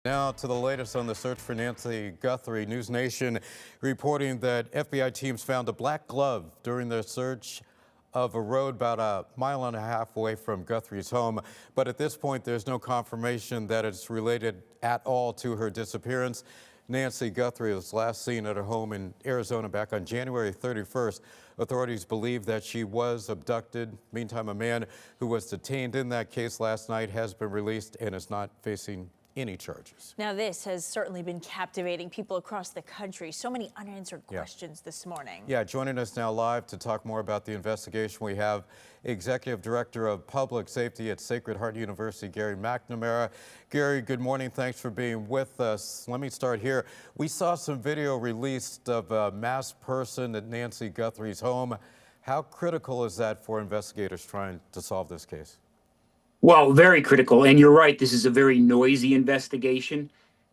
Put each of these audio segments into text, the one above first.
Now to the latest on the search for Nancy Guthrie. News Nation reporting that FBI teams found a black glove during their search of a road about a mile and a half away from Guthrie's home. But at this point, there's no confirmation that it's related at all to her disappearance. Nancy Guthrie was last seen at her home in Arizona back on January 31st. Authorities believe that she was abducted. Meantime, a man who was detained in that case last night has been released and is not facing any charges. Now, this has certainly been captivating people across the country. So many unanswered questions this morning. Yeah, joining us now live to talk more about the investigation, we have Executive Director of Public Safety at Sacred Heart University, Gary MacNamara. Gary, good morning. Thanks for being with us. Let me start here. We saw some video released of a masked person at Nancy Guthrie's home. How critical is that for investigators trying to solve this case? Well, very critical. And you're right, this is a very noisy investigation.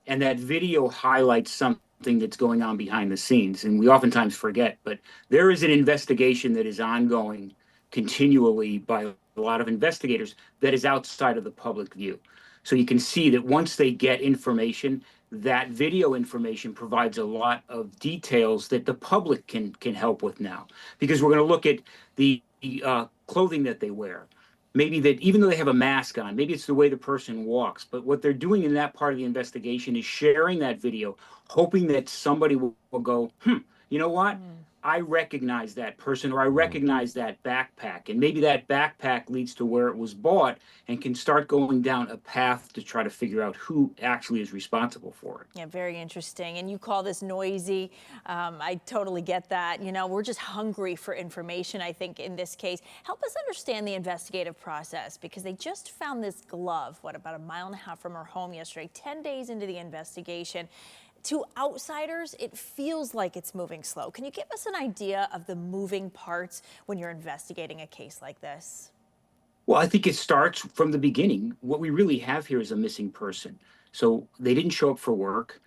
And that video highlights something that's going on behind the scenes. And we oftentimes forget, but there is an investigation that is ongoing continually by a lot of investigators that is outside of the public view. So you can see that once they get information, that video information provides a lot of details that the public can help with now. Because we're going to look at the clothing that they wear. Maybe that even though they have a mask on, maybe it's the way the person walks. But what they're doing in that part of the investigation is sharing that video, hoping that somebody will go, you know what? I recognize that person, or I recognize that backpack. And maybe that backpack leads to where it was bought and can start going down a path to try to figure out who actually is responsible for it. Yeah, very interesting. And you call this noisy. I totally get that. You know, we're just hungry for information, I think, in this case. Help us understand the investigative process, because they just found this glove, about a mile and a half from her home yesterday, 10 days into the investigation. To outsiders, it feels like it's moving slow. Can you give us an idea of the moving parts when you're investigating a case like this? Well, I think it starts from the beginning. What we really have here is a missing person. So they didn't show up for work.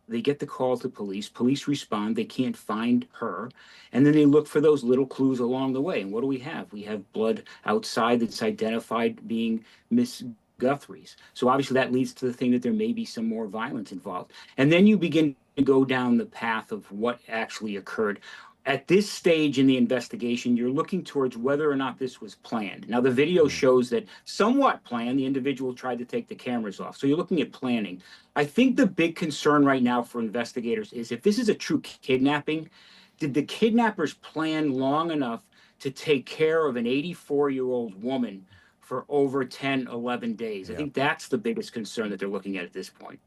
They get the call to police. Police respond. They can't find her. And then they look for those little clues along the way. And what do we have? We have blood outside that's identified being Miss Guthrie's. So obviously that leads to the thing that there may be some more violence involved. And then you begin to go down the path of what actually occurred. At this stage in the investigation, you're looking towards whether or not this was planned. Now, the video shows that somewhat planned. The individual tried to take the cameras off. So you're looking at planning. I think the big concern right now for investigators is if this is a true kidnapping, did the kidnappers plan long enough to take care of an 84-year-old woman for over 10, 11 days? I think that's the biggest concern that they're looking at this point.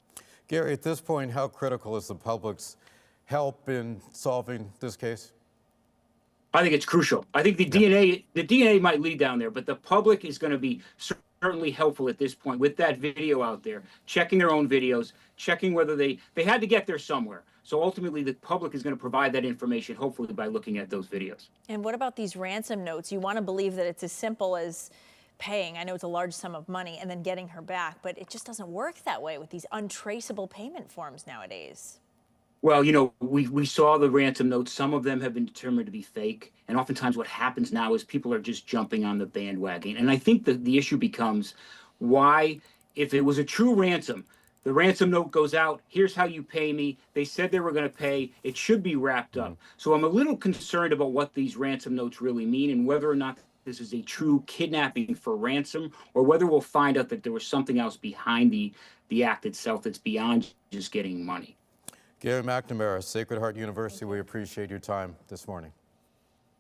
Gary, at this point, how critical is the public's help in solving this case? I think it's crucial. I think the DNA might lead down there, but the public is going to be certainly helpful at this point with that video out there, checking their own videos, checking whether they had to get there somewhere. So ultimately, the public is going to provide that information, hopefully by looking at those videos. And what about these ransom notes? You want to believe that it's as simple as paying, I know it's a large sum of money, and then getting her back, but it just doesn't work that way with these untraceable payment forms nowadays. Well, you know, we saw the ransom notes. Some of them have been determined to be fake. And oftentimes what happens now is people are just jumping on the bandwagon. And I think the issue becomes why, if it was a true ransom, the ransom note goes out, here's how you pay me. They said they were going to pay. It should be wrapped up. So I'm a little concerned about what these ransom notes really mean and whether or not this is a true kidnapping for ransom, or whether we'll find out that there was something else behind the act itself that's beyond just getting money. Gary MacNamara, Sacred Heart University, we appreciate your time this morning.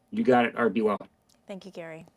You got it, Art. Be well. Thank you, Gary.